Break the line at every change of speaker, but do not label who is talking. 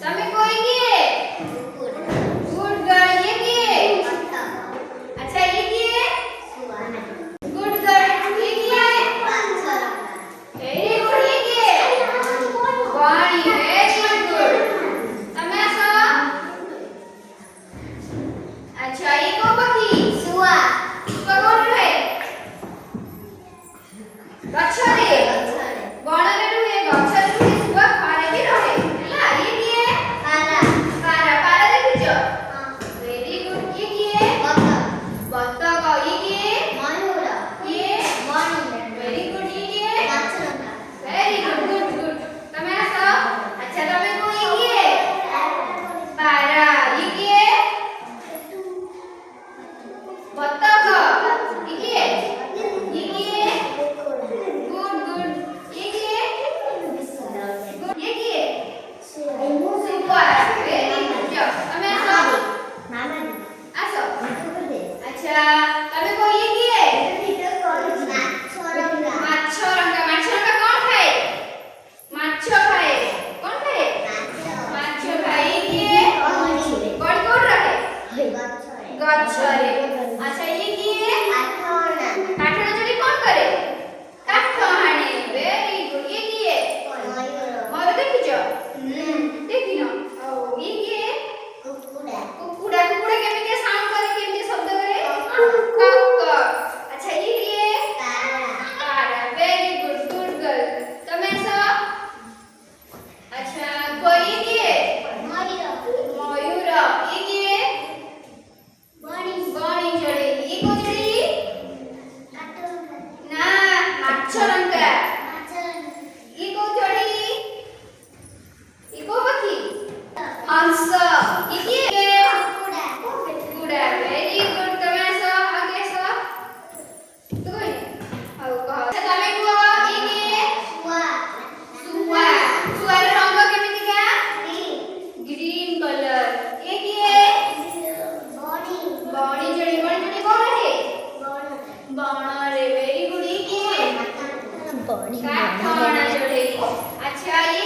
तमे कोई किए गुड गर्ल ये किए अच्छा ये किए गुड गर्ल ये किया है वेरी गुड ये किए वाणी वेरी गुड तमे आसो अच्छा ये को पखी सुआ कोन रहे गछरे बणरे रुहे गछरे रुहे सुआ घरे भी रहे ହେଲା ये किए पारा पारा देखिছো वेरी गुड ये किए बतख ये किए ये वेरी गुड ये किए वेरी गुड गुड गुड तमे आसो अच्छा तमे को ये किए पारा ये किए बतख ये किए गुड गुड ये किए गुड ये किए सुपर वेरी गुड जाओ तमे आसो आसो अच्छा तमे को ये किए माछ रंगा कोन खाए माछ खाए कोन खाए माछ खाए ये किए कोन कोन रहे गछरे अच्छा ये किए काठना चोरी कोन करे काठ हाणे वेरी गुड ये किए मयूर देखिছো देखिनो ओ ये किए कुकुड़ा केमिति साउंड करे केमिति शब्द करे कक अच्छा ये किए पारा वेरी गुड गुड गर्ल तमे सो अच्छा कोई ये किए मयूर ये किए गणी चढ़े ये को चढ़ी ना माछ रंगा ये को चढ़ी ये को पखी हंस ये किए कुकुड़ा वेरी गुड तमे आसो आगे आसो तू कोई आउ कह अच्छा तमे को ये किए सुआ रे रंग केमिति का ग्रीन कलर ये किए बणी चढ़ी कोन रहे बण रे वेरी गुड ये किए काठना चढ़े अच्छा ये